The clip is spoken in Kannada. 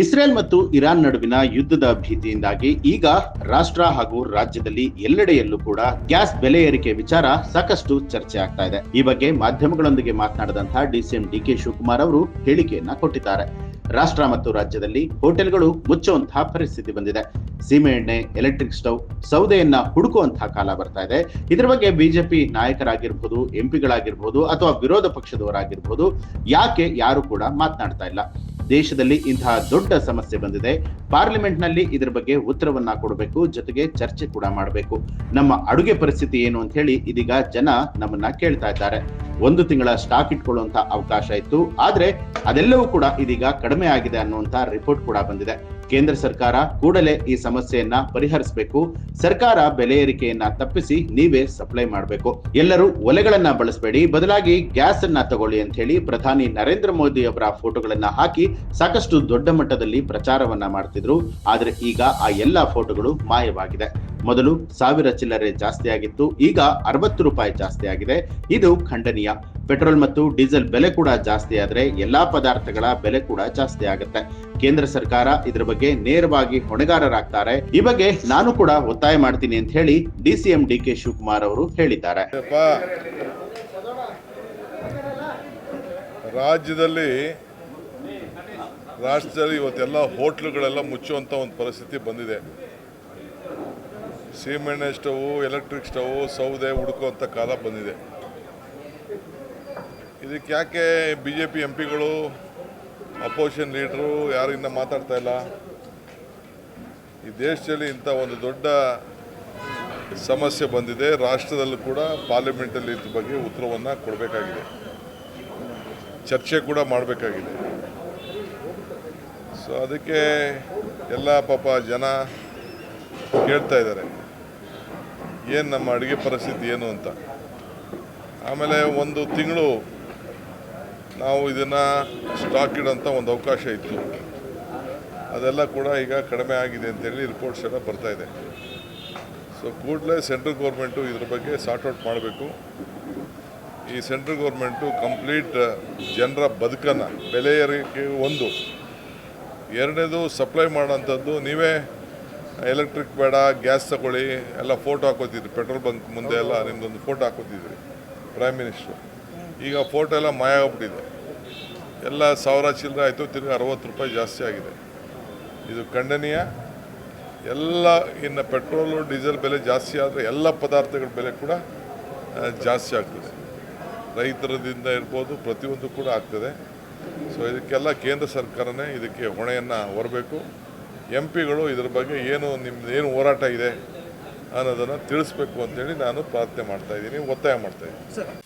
ಇಸ್ರೇಲ್ ಮತ್ತು ಇರಾನ್ ನಡುವಿನ ಯುದ್ಧದ ಭೀತಿಯಿಂದಾಗಿ ಈಗ ರಾಷ್ಟ್ರ ಹಾಗೂ ರಾಜ್ಯದಲ್ಲಿ ಎಲ್ಲೆಡೆಯಲ್ಲೂ ಕೂಡ ಗ್ಯಾಸ್ ಬೆಲೆ ಏರಿಕೆ ವಿಚಾರ ಸಾಕಷ್ಟು ಚರ್ಚೆ ಆಗ್ತಾ ಇದೆ. ಈ ಬಗ್ಗೆ ಮಾಧ್ಯಮಗಳೊಂದಿಗೆ ಮಾತನಾಡಿದಂತಹ ಡಿಸಿಎಂ ಡಿಕೆ ಶಿವಕುಮಾರ್ ಅವರು ಹೇಳಿಕೆಯನ್ನ ಕೊಟ್ಟಿದ್ದಾರೆ. ರಾಷ್ಟ್ರ ಮತ್ತು ರಾಜ್ಯದಲ್ಲಿ ಹೋಟೆಲ್ಗಳು ಮುಚ್ಚುವಂತಹ ಪರಿಸ್ಥಿತಿ ಬಂದಿದೆ. ಸೀಮೆ ಎಣ್ಣೆ, ಎಲೆಕ್ಟ್ರಿಕ್ ಸ್ಟವ್, ಸೌದೆಯನ್ನ ಹುಡುಕುವಂತಹ ಕಾಲ ಬರ್ತಾ ಇದೆ. ಇದರ ಬಗ್ಗೆ ಬಿಜೆಪಿ ನಾಯಕರಾಗಿರ್ಬೋದು, ಎಂಪಿಗಳಾಗಿರ್ಬೋದು ಅಥವಾ ವಿರೋಧ ಪಕ್ಷದವರಾಗಿರ್ಬೋದು ಯಾಕೆ ಯಾರು ಕೂಡ ಮಾತನಾಡ್ತಾ ಇಲ್ಲ. ದೇಶದಲ್ಲಿ ಇಂತಹ ದೊಡ್ಡ ಸಮಸ್ಯೆ ಬಂದಿದೆ. ಪಾರ್ಲಿಮೆಂಟ್ ನಲ್ಲಿ ಇದರ ಬಗ್ಗೆ ಉತ್ತರವನ್ನ ಕೊಡಬೇಕು, ಜೊತೆಗೆ ಚರ್ಚೆ ಕೂಡ ಮಾಡಬೇಕು. ನಮ್ಮ ಅಡುಗೆ ಪರಿಸ್ಥಿತಿ ಏನು ಅಂತ ಹೇಳಿ ಇದೀಗ ಜನ ನಮ್ಮನ್ನ ಕೇಳ್ತಾ ಇದ್ದಾರೆ. 1 ತಿಂಗಳ ಸ್ಟಾಕ್ ಇಟ್ಕೊಳ್ಳುವಂತ ಅವಕಾಶ ಇತ್ತು, ಆದ್ರೆ ಅದೆಲ್ಲವೂ ಕೂಡ ಇದೀಗ ಕಡಿಮೆ ಆಗಿದೆ ಅನ್ನುವಂತ ರಿಪೋರ್ಟ್ ಕೂಡ ಬಂದಿದೆ. ಕೇಂದ್ರ ಸರ್ಕಾರ ಕೂಡಲೇ ಈ ಸಮಸ್ಯೆಯನ್ನ ಪರಿಹರಿಸಬೇಕು. ಸರ್ಕಾರ ಬೆಲೆ ಏರಿಕೆಯನ್ನ ತಪ್ಪಿಸಿ ನೀವೇ ಸಪ್ಲೈ ಮಾಡಬೇಕು. ಎಲ್ಲರೂ ಒಲೆಗಳನ್ನ ಬಳಸಬೇಡಿ, ಬದಲಾಗಿ ಗ್ಯಾಸ್ ಅನ್ನ ತಗೊಳ್ಳಿ ಅಂತ ಹೇಳಿ ಪ್ರಧಾನಿ ನರೇಂದ್ರ ಮೋದಿ ಅವರ ಫೋಟೋಗಳನ್ನ ಹಾಕಿ ಸಾಕಷ್ಟು ದೊಡ್ಡ ಮಟ್ಟದಲ್ಲಿ ಪ್ರಚಾರವನ್ನ ಮಾಡ್ತಿದ್ರು. ಆದ್ರೆ ಈಗ ಆ ಎಲ್ಲಾ ಫೋಟೋಗಳು ಮಾಯವಾಗಿದೆ. ಮೊದಲು 1000 ಚಿಲ್ಲರೆ ಜಾಸ್ತಿ ಆಗಿತ್ತು, ಈಗ 60 ರೂಪಾಯಿ ಜಾಸ್ತಿ ಆಗಿದೆ. ಇದು ಖಂಡನೀಯ. ಪೆಟ್ರೋಲ್ ಮತ್ತು ಡೀಸೆಲ್ ಬೆಲೆ ಕೂಡ ಜಾಸ್ತಿ ಆದ್ರೆ ಎಲ್ಲಾ ಪದಾರ್ಥಗಳ ಬೆಲೆ ಕೂಡ ಜಾಸ್ತಿ ಆಗುತ್ತೆ. ಕೇಂದ್ರ ಸರ್ಕಾರ ಇದ್ರ ಬಗ್ಗೆ ನೇರವಾಗಿ ಹೊಣೆಗಾರರಾಗ್ತಾರೆ. ಈ ಬಗ್ಗೆ ನಾನು ಕೂಡ ಒತ್ತಾಯ ಮಾಡ್ತೀನಿ ಅಂತ ಹೇಳಿ ಡಿಸಿಎಂ ಡಿಕೆ ಶಿವಕುಮಾರ್ ಅವರು ಹೇಳಿದ್ದಾರೆ. ರಾಜ್ಯದಲ್ಲಿ ಇವತ್ತೆಲ್ಲ ಹೋಟ್ಲುಗಳೆಲ್ಲ ಮುಚ್ಚುವಂಥ ಒಂದು ಪರಿಸ್ಥಿತಿ ಬಂದಿದೆ. ಸೀಮೆಣ್ಣೆ ಸ್ಟವ್, ಎಲೆಕ್ಟ್ರಿಕ್ ಸ್ಟವ್, ಸೌದೆ ಹುಡುಕುವಂಥ ಕಾಲ ಬಂದಿದೆ. ಇದಕ್ಕೆ ಯಾಕೆ BJP ಎಂಪಿಗಳು, ಅಪೋಸಿಷನ್ ಲೀಡರು ಯಾರು ಇನ್ನೂ ಮಾತಾಡ್ತಾ ಇಲ್ಲ? ಈ ದೇಶದಲ್ಲಿ ಇಂಥ ಒಂದು ದೊಡ್ಡ ಸಮಸ್ಯೆ ಬಂದಿದೆ. ರಾಷ್ಟ್ರದಲ್ಲೂ ಕೂಡ ಪಾರ್ಲಿಮೆಂಟಲ್ಲಿ ಇದ್ರ ಬಗ್ಗೆ ಉತ್ತರವನ್ನು ಕೊಡಬೇಕಾಗಿದೆ, ಚರ್ಚೆ ಕೂಡ ಮಾಡಬೇಕಾಗಿದೆ. ಸೊ ಅದಕ್ಕೆ ಎಲ್ಲ ಪಾಪ ಜನ ಕೇಳ್ತಾ ಇದ್ದಾರೆ, ಏನು ನಮ್ಮ ಅಡುಗೆ ಪರಿಸ್ಥಿತಿ ಏನು ಅಂತ. ಆಮೇಲೆ 1 ತಿಂಗಳು ನಾವು ಇದನ್ನು ಸ್ಟಾಕ್ ಇಡೋಂಥ ಒಂದು ಅವಕಾಶ ಇತ್ತು, ಅದೆಲ್ಲ ಕೂಡ ಈಗ ಕಡಿಮೆ ಆಗಿದೆ ಅಂತೇಳಿ ರಿಪೋರ್ಟ್ಸ್ ಎಲ್ಲ ಬರ್ತಾಯಿದೆ. ಸೊ ಕೂಡಲೇ ಸೆಂಟ್ರಲ್ ಗೌರ್ಮೆಂಟು ಇದ್ರ ಬಗ್ಗೆ ಸಾರ್ಟ್ಔಟ್ ಮಾಡಬೇಕು. ಈ ಸೆಂಟ್ರಲ್ ಗೌರ್ಮೆಂಟು ಕಂಪ್ಲೀಟ್ ಜನರ ಬದುಕನ್ನು, ಬೆಲೆ ಏರಿಕೆ ಒಂದು, ಎರಡನೇದು ಸಪ್ಲೈ ಮಾಡೋಂಥದ್ದು. ನೀವೇ ಎಲೆಕ್ಟ್ರಿಕ್ ಬೇಡ, ಗ್ಯಾಸ್ ತಗೊಳ್ಳಿ ಎಲ್ಲ ಫೋಟೋ ಹಾಕೋತಿದ್ರಿ, ಪೆಟ್ರೋಲ್ ಬಂಕ್ ಮುಂದೆ ಎಲ್ಲ ನಿಮ್ಮದೊಂದು ಫೋಟೋ ಹಾಕೋತಿದ್ರಿ ಪ್ರೈಮ್ ಮಿನಿಸ್ಟ್ರು. ಈಗ ಫೋಟೋ ಎಲ್ಲ ಮಾಯ ಆಗ್ಬಿಟ್ಟಿದೆ. ಎಲ್ಲ 1000 ಚಿಲ್ಲರೆ ಆಯಿತು, ತಿರುಗಿ 60 ರೂಪಾಯಿ ಜಾಸ್ತಿ ಆಗಿದೆ. ಇದು ಖಂಡನೀಯ. ಎಲ್ಲ ಇನ್ನು ಪೆಟ್ರೋಲು ಡೀಸೆಲ್ ಬೆಲೆ ಜಾಸ್ತಿ ಆದರೆ ಎಲ್ಲ ಪದಾರ್ಥಗಳ ಬೆಲೆ ಕೂಡ ಜಾಸ್ತಿ ಆಗ್ತದೆ. ರೈತರದಿಂದ ಇರ್ಬೋದು, ಪ್ರತಿಯೊಂದು ಕೂಡ ಆಗ್ತದೆ. ಸೊ ಇದಕ್ಕೆಲ್ಲ ಕೇಂದ್ರ ಸರ್ಕಾರನೇ ಇದಕ್ಕೆ ಹೊಣೆಯನ್ನು ಹೊರಬೇಕು. ಎಂಪಿಗಳು ಇದ್ರ ಬಗ್ಗೆ ನಿಮ್ಮದೇನು ಹೋರಾಟ ಇದೆ ಅನ್ನೋದನ್ನು ತಿಳಿಸ್ಬೇಕು ಅಂತೇಳಿ ನಾನು ಪ್ರಾರ್ಥನೆ ಮಾಡ್ತಾಯಿದ್ದೀನಿ, ಒತ್ತಾಯ ಮಾಡ್ತಾಯಿದ್ದೀನಿ.